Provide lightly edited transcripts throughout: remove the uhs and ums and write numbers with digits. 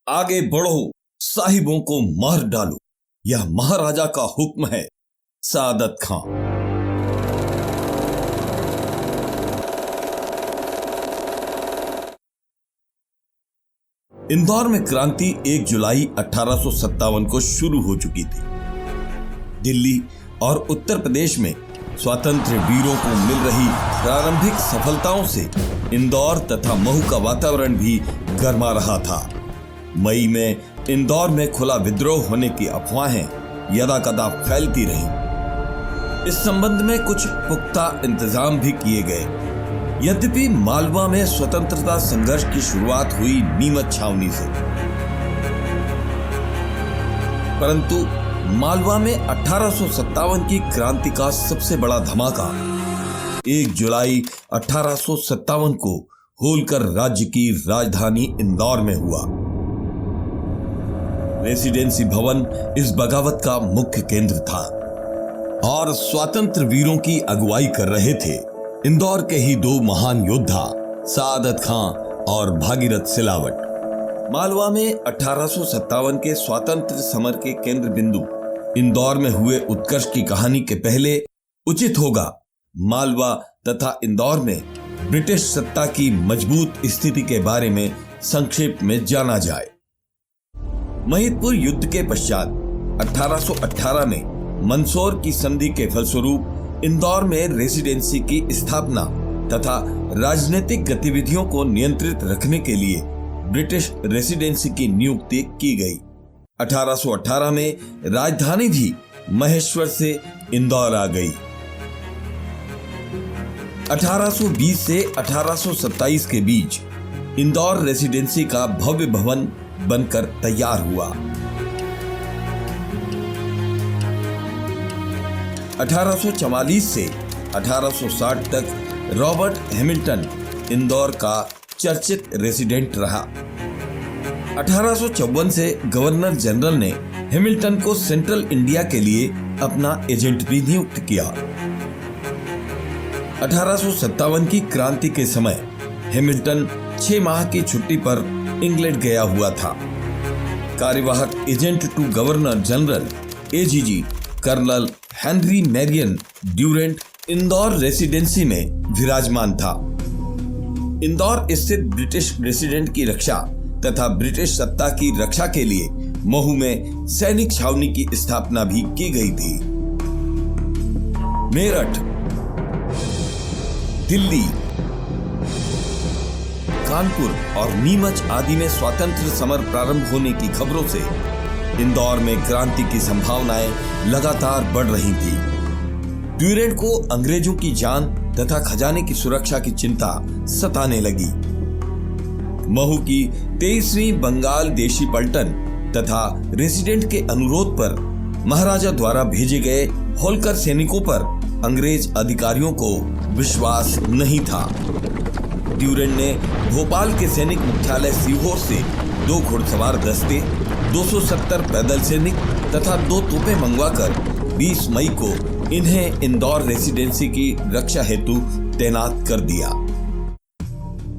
आगे बढ़ो, साहिबों को मार डालो। यह महाराजा का हुक्म है। सादत खां। इंदौर में क्रांति 1 जुलाई 1857 को शुरू हो चुकी थी। दिल्ली और उत्तर प्रदेश में स्वतंत्र वीरों को मिल रही प्रारंभिक सफलताओं से इंदौर तथा महू का वातावरण भी गर्मा रहा था। मई में इंदौर में खुला विद्रोह होने की अफवाहें यदाकदा फैलती रहीं। इस संबंध में कुछ पुख्ता इंतजाम भी किए गए। यद्यपि मालवा में स्वतंत्रता संघर्ष की शुरुआत हुई नीमच छावनी से, परंतु मालवा में 1857 की क्रांति का सबसे बड़ा धमाका 1 जुलाई 1857 को होलकर राज्य की राजधानी इंदौर में हुआ। रेसिडेंसी भवन इस बगावत का मुख्य केंद्र था और स्वतंत्र वीरों की अगुवाई कर रहे थे इंदौर के ही 2 महान योद्धा सादत खां और भागीरथ सिलावट। मालवा में 1857 के स्वातंत्र समर के केंद्र बिंदु इंदौर में हुए उत्कर्ष की कहानी के पहले उचित होगा मालवा तथा इंदौर में ब्रिटिश सत्ता की मजबूत स्थिति के बारे में संक्षेप में जाना जाए। महिदपुर युद्ध के पश्चात 1818 में मंदसौर की संधि के फलस्वरूप इंदौर में रेसिडेंसी की स्थापना तथा राजनीतिक गतिविधियों को नियंत्रित रखने के लिए ब्रिटिश रेसिडेंसी की नियुक्ति की गई। 1818 में राजधानी भी महेश्वर से इंदौर आ गई। 1820 से 1827 के बीच इंदौर रेसिडेंसी का भव्य भवन बनकर तैयार हुआ। 1844 से 1860 तक रॉबर्ट हैमिल्टन इंदौर का चर्चित रेसिडेंट रहा। 1854 से गवर्नर जनरल ने हैमिल्टन को सेंट्रल इंडिया के लिए अपना एजेंट भी नियुक्त किया। 1857 की क्रांति के समय हैमिल्टन 6 माह की छुट्टी पर इंग्लैंड गया हुआ था। कार्यवाहक agent to governor general AGG colonel Henry Marion Durand Indore residency में विराजमान था। इंदौर स्थित ब्रिटिश रेसिडेंट की रक्षा तथा ब्रिटिश सत्ता की रक्षा के लिए महू में सैनिक छावनी की स्थापना भी की गई थी। मेरठ, दिल्ली, कानपुर और नीमच आदि में स्वतंत्र समर प्रारंभ होने की खबरों से इंदौर में क्रांति की संभावनाएं लगातार बढ़ रही थी। ड्यूरेंट को अंग्रेजों की जान तथा खजाने की सुरक्षा की चिंता सताने लगी। महू की 23वीं बंगाल देशी पलटन तथा रेसिडेंट के अनुरोध पर महाराजा द्वारा भेजे गए होलकर सैनिकों पर अंग्रेज अधिकारियों को विश्वास नहीं था। ड्यूरेंट ने भोपाल के सैनिक मुख्यालय सीहोर से 2 घुड़सवार दस्ते, 270 पैदल सैनिक तथा 2 तोपें मंगवाकर 20 मई को इन्हें इंदौर रेसिडेंसी की रक्षा हेतु तैनात कर दिया।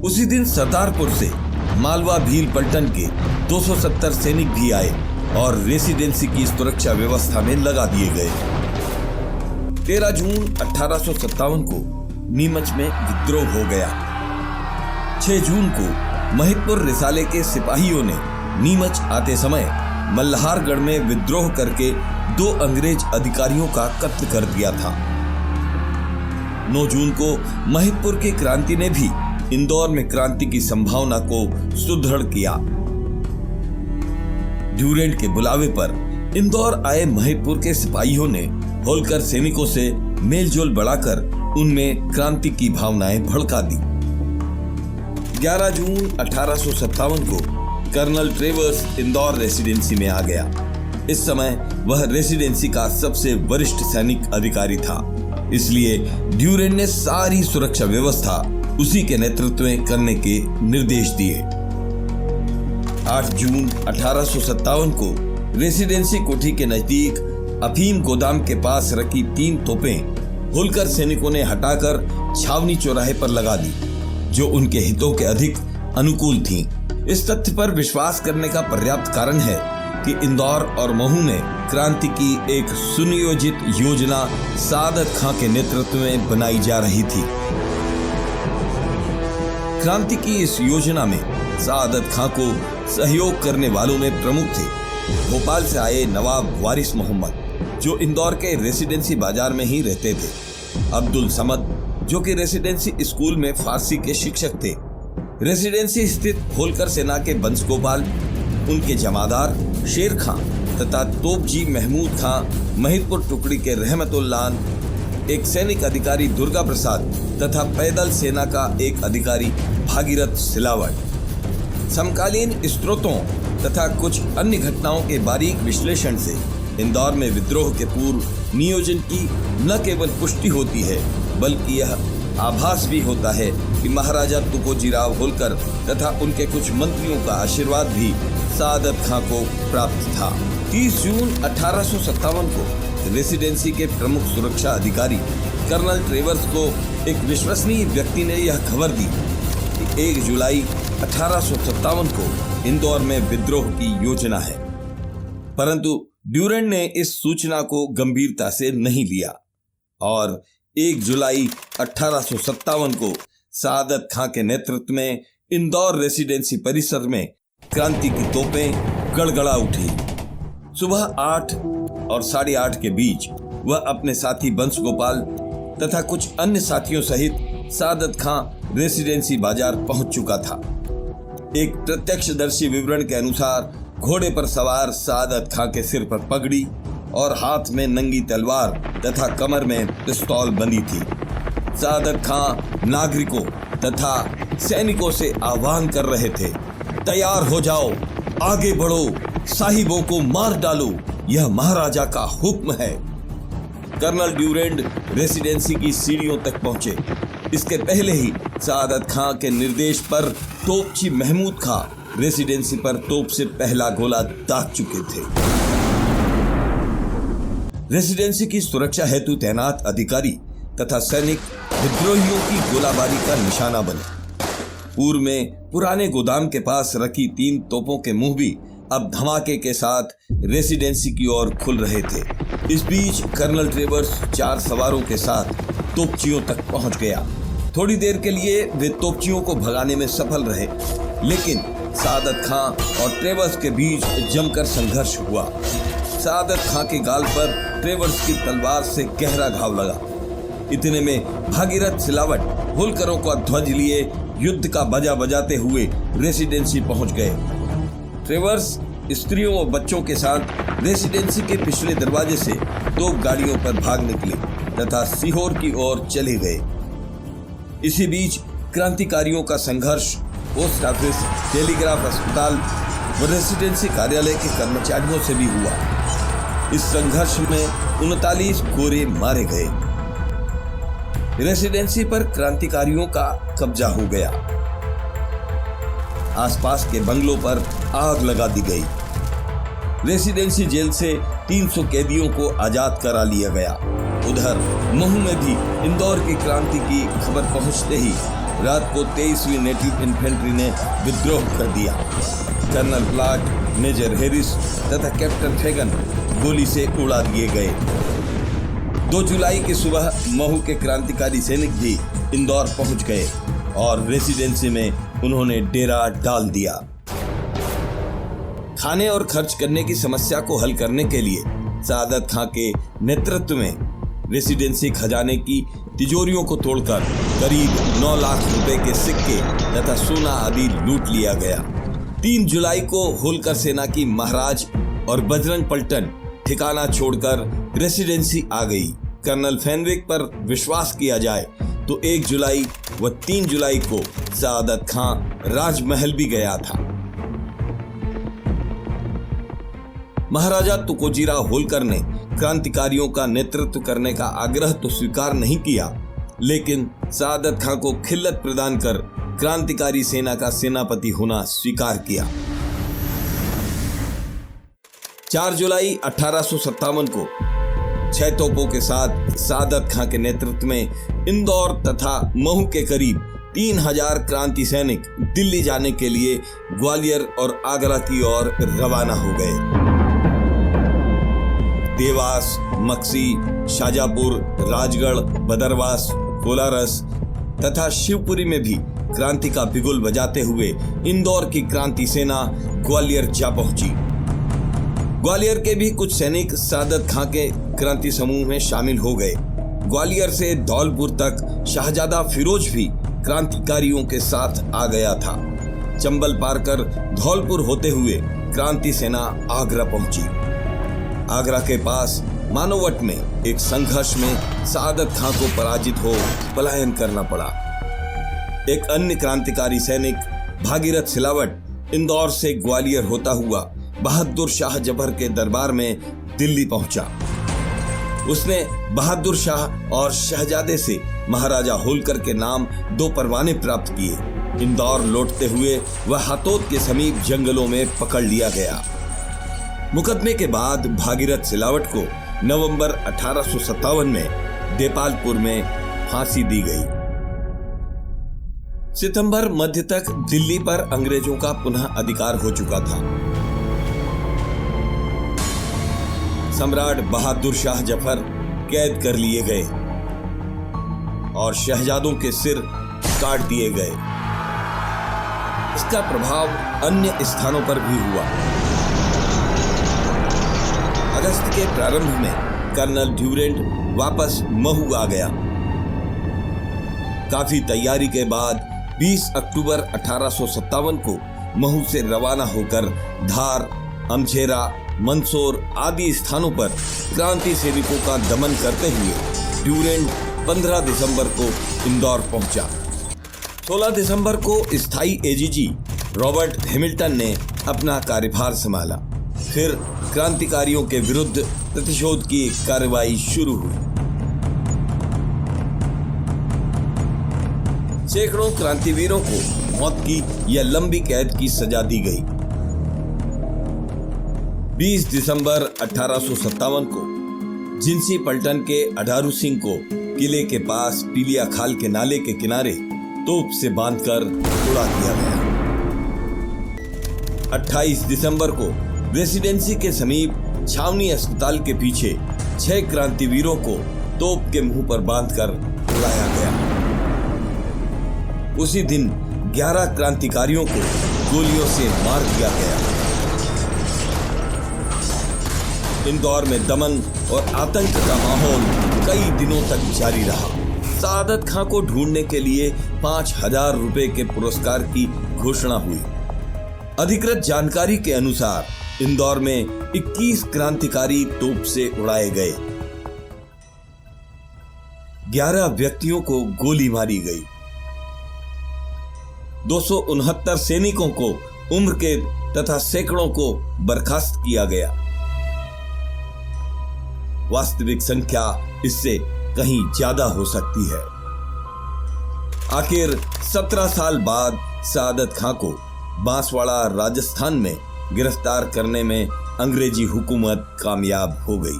उसी दिन सरदारपुर से मालवा भील पलटन के 270 सैनिक भी आए और रेसिडेंसी की सुरक्षा व्यवस्था में लगा दिए गए। 13 जून 1857 को नीमच में विद्रोह हो गया। 6 जून को महिदपुर रिसाले के सिपाहियों ने नीमच आते समय मल्हारगढ़ में विद्रोह करके 2 अंग्रेज अधिकारियों का कत्ल कर दिया था। 9 जून को महिदपुर की क्रांति ने भी इंदौर में क्रांति की संभावना को सुदृढ़ किया। ड्यूरेंट के बुलावे पर इंदौर आए महिदपुर के सिपाहियों ने होलकर सैनिकों से मेलजोल बढ़ाकर उनमें क्रांति की भावनाएं भड़का दी। 11 जून 1857 को कर्नल ट्रेवर्स इंदौर रेसिडेंसी में आ गया। इस समय वह रेसिडेंसी का सबसे वरिष्ठ सैनिक अधिकारी था, इसलिए ड्यूरेंट ने सारी सुरक्षा व्यवस्था उसी के नेतृत्व में करने के निर्देश दिए। 8 जून 1857 को रेसिडेंसी कोठी के नजदीक अफीम गोदाम के पास रखी 3 तोपें होलकर सैनिकों ने हटाकर छावनी चौराहे पर लगा दी, जो उनके हितों के अधिक अनुकूल थीं। इस तथ्य पर विश्वास करने का पर्याप्त कारण है कि इंदौर और महू में क्रांति की एक सुनियोजित योजना सादत खां के नेतृत्व में बनाई जा रही थी। क्रांति की इस योजना में सादत खां को सहयोग करने वालों में प्रमुख थे भोपाल से आए नवाब वारिस मोहम्मद, जो इंदौर के रेसिडेंसी बाजार में ही रहते थे, अब्दुल समद, जो कि रेसिडेंसी स्कूल में फारसी के शिक्षक थे, रेसिडेंसी स्थित होलकर सेना के बंस गोपाल, उनके जमादार शेर खां तथा तोपजी महमूद खां, महिदपुर टुकड़ी के रहमतुल्लाह, एक सैनिक अधिकारी दुर्गा प्रसाद तथा पैदल सेना का एक अधिकारी भागीरथ सिलावट। समकालीन स्रोतों तथा कुछ अन्य घटनाओं के बारीक विश्लेषण से इंदौर में विद्रोह के पूर्व नियोजन की न केवल पुष्टि होती है बल्कि यह आभास भी होता है कि महाराजा तुकोजीराव होलकर तथा उनके कुछ मंत्रियों का आशीर्वाद भी सादत खां को प्राप्त था। 30 जून 1857 को रेसिडेंसी के प्रमुख सुरक्षा अधिकारी कर्नल ट्रेवर्स को एक विश्वसनीय व्यक्ति ने यह खबर दी कि 1 जुलाई 1857 को इंदौर में विद्रोह की योजना है, परंतु ड्यूरेंट ने इस सूचना को गंभीरता से नहीं लिया और 1 जुलाई 1857 को सादत खां के नेतृत्व में इंदौर रेसिडेंसी परिसर में क्रांति की तोपें गड़गड़ा उठी। सुबह 8 और 8:30 के बीच वह अपने साथी बंस गोपाल तथा कुछ अन्य साथियों सहित सादत खां रेसिडेंसी बाजार पहुंच चुका था। एक प्रत्यक्षदर्शी विवरण के अनुसार घोड़े पर सवार सादत खां के सिर पर पगड़ी और हाथ में नंगी तलवार तथा कमर में पिस्तौल बंधी थी। सादत खां नागरिकों तथा सैनिकों से आह्वान कर रहे थे, तैयार हो जाओ, आगे बढ़ो, साहिबों को मार डालो, यह महाराजा का हुक्म है। कर्नल ड्यूरेंट रेसिडेंसी की सीढ़ियों तक पहुंचे। इसके पहले ही सादत खां के निर्देश पर तोपची महमूद खां रेसिडेंसी पर तोप से पहला गोला दाग चुके थे। रेसिडेंसी की सुरक्षा हेतु तैनात अधिकारी तथा सैनिक विद्रोहियों की गोलाबारी का निशाना बने। पूर्व में पुराने गोदाम के पास रखी 3 तोपों के मुंह भी अब धमाके के साथ रेसिडेंसी की ओर खुल रहे थे। इस बीच कर्नल ट्रेवर्स 4 सवारों के साथ तोपचियों तक पहुंच गया। थोड़ी देर के लिए वे तोपचियों को भगाने में सफल रहे, लेकिन सादत खां और ट्रेवर्स के बीच जमकर संघर्ष हुआ। सादत खां के गाल पर ट्रेवर्स की तलवार से गहरा घाव लगा। इतने में भागीरथ सिलावट होलकरों का ध्वज लिए युद्ध का बाजा बजाते हुए रेसिडेंसी पहुंच गए। ट्रेवर्स स्त्रियों और बच्चों के साथ रेसिडेंसी के पिछले दरवाजे से 2 गाड़ियों पर भाग निकले तथा सीहोर की ओर चले गए। इसी बीच क्रांतिकारियों का संघर्ष पोस्ट ऑफिस, टेलीग्राफ अस्पताल व रेसिडेंसी कार्यालय के कर्मचारियों से भी हुआ। इस संघर्ष में 39 गोरे मारे गए। रेसिडेंसी पर क्रांतिकारियों का कब्जा हो गया। आसपास के बंगलों पर आग लगा दी गई। रेसिडेंसी जेल से 300 कैदियों को आजाद करा लिया गया। उधर महू में भी इंदौर की क्रांति की खबर पहुंचते ही रात को 23वीं नेटिव इन्फेंट्री ने विद्रोह कर दिया। कर्नल प्लाट, मेजर हैरिस तथा कैप्टन फेगन गोली से उड़ा दिए गए। 2 जुलाई की सुबह महू के क्रांतिकारी सैनिक भी इंदौर पहुंच गए और रेसिडेंसी में उन्होंने डेरा डाल दिया। खाने और खर्च करने की समस्या को हल करने के लिए सादत खां के नेतृत्व में रेसिडेंसी खजाने की तिजोरियों को तोड़कर करीब 9 लाख रुपए के सिक्के तथा सोना आदि लूट लिया गया। 3 जुलाई को होलकर सेना की महाराज और बजरंग पलटन ठिकाना छोड़कर रेसिडेंसी आ गई। कर्नल फेनविक पर विश्वास किया जाए तो 1 जुलाई व 3 जुलाई को सादत खां राजमहल भी गया था। महाराजा तुकोजीराव होलकर ने क्रांतिकारियों का नेतृत्व करने का आग्रह तो स्वीकार नहीं किया, लेकिन सादत खां को खिल्लत प्रदान कर क्रांतिकारी सेना का सेनापति होना स्वीकार किया। 4 जुलाई 1857 को 6 तोपों के साथ सादत खां के नेतृत्व में इंदौर तथा महू के करीब 3000 क्रांति सैनिक दिल्ली जाने के लिए ग्वालियर और आगरा की ओर रवाना हो गए। देवास, मक्सी, शाजापुर, राजगढ़, बदरवास, कोलारस तथा शिवपुरी में भी क्रांति का बिगुल बजाते हुए इंदौर की क्रांति सेना ग्वालियर जा पहुंची। ग्वालियर के भी कुछ सैनिक सादत खां के क्रांति समूह में शामिल हो गए। ग्वालियर से धौलपुर तक शाहजादा फिरोज भी क्रांतिकारियों के साथ आ गया था। चंबल पार कर धौलपुर होते हुए क्रांति सेना आगरा पहुंची। आगरा के पास मानोवट में एक संघर्ष में सादत खां को पराजित हो पलायन करना पड़ा। एक अन्य क्रांतिकारी सैनिक भागीरथ सिलावट इंदौर से ग्वालियर होता हुआ बहादुर शाह जफर के दरबार में दिल्ली पहुंचा। उसने बहादुर शाह और शहजादे से महाराजा होलकर के नाम 2 परवाने प्राप्त किए। इंदौर लौटते हुए वह हातोद के समीप जंगलों में पकड़ लिया गया। मुकदमे के बाद भागीरथ सिलावट को नवंबर 1857 में देपालपुर में फांसी दी गई। सितंबर मध्य तक दिल्ली पर अंग्रेजों का पुनः अधिकार हो चुका था। सम्राट बहादुर शाह जफर कैद कर लिए गए और शहजादों के सिर काट दिए गए। इसका प्रभाव अन्य स्थानों पर भी हुआ। अगस्त के प्रारंभ में कर्नल ड्यूरेंट वापस महू आ गया। काफी तैयारी के बाद 20 अक्टूबर 1857 को महू से रवाना होकर धार, अमझेरा, मंदसौर आदि स्थानों पर क्रांति सैनिकों का दमन करते हुए ड्यूरेंट 15 दिसंबर को इंदौर पहुंचा। 16 दिसंबर को स्थायी एजीजी रॉबर्ट हैमिल्टन ने अपना कार्यभार संभाला। फिर क्रांतिकारियों के विरुद्ध प्रतिशोध की कार्रवाई शुरू हुई। सैकड़ों क्रांतिवीरों को मौत की या लंबी कैद की सजा दी गई। 20 दिसंबर 1857 को जिंसी पलटन के अडारू सिंह को किले के पास पीलिया खाल के नाले के किनारे तोप से बांधकर उड़ा दिया गया। 28 दिसंबर को रेसिडेंसी के समीप छावनी अस्पताल के पीछे 6 क्रांतिवीरों को तोप के मुंह पर बांधकर उड़ाया गया। उसी दिन 11 क्रांतिकारियों को गोलियों से मार दिया गया। इंदौर में दमन और आतंक का माहौल कई दिनों तक जारी रहा। सादत खां को ढूंढने के लिए 5000 रुपए के पुरस्कार की घोषणा हुई। अधिकृत जानकारी के अनुसार इंदौर में 21 क्रांतिकारी तोप से उड़ाए गए। 11 व्यक्तियों को गोली मारी गई। 269 सैनिकों को उम्र कैद तथा सैकड़ों को बर्खास्त किया गया। वास्तविक संख्या इससे कहीं ज्यादा हो सकती है। आखिर 17 साल बाद सादत खां को बांसवाड़ा राजस्थान में गिरफ्तार करने में अंग्रेजी हुकूमत कामयाब हो गई।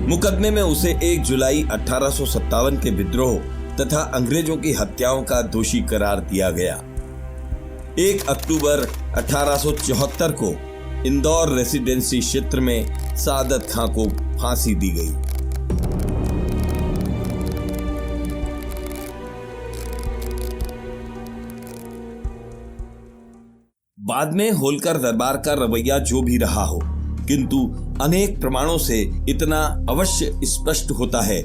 मुकदमे में उसे 1 जुलाई 1857 के विद्रोह तथा अंग्रेजों की हत्याओं का दोषी करार दिया गया। 1 अक्टूबर 1874 को इंदौर रेसिडेंसी क्षेत्र में सादत खां को फांसी दी गई। बाद में होलकर दरबार का रवैया जो भी रहा हो, किंतु अनेक प्रमाणों से इतना अवश्य स्पष्ट होता है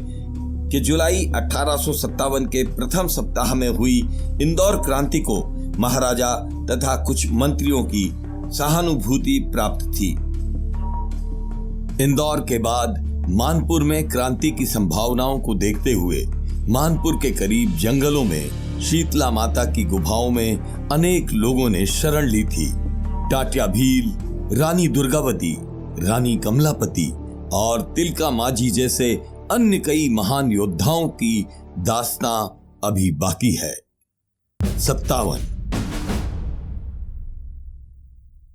कि जुलाई 1857 के प्रथम सप्ताह में हुई इंदौर क्रांति को महाराजा तथा कुछ मंत्रियों की सहानुभूति प्राप्त थी। इंदौर के बाद मानपुर में क्रांति की संभावनाओं को देखते हुए मानपुर के करीब जंगलों में शीतला माता की गुफाओं में अनेक लोगों ने शरण ली थी। टाटिया भील, रानी दुर्गावती, रानी कमलापति और तिलका माझी जैसे अन्य कई महान योद्धाओं की दास्तां अभी बाकी है। 57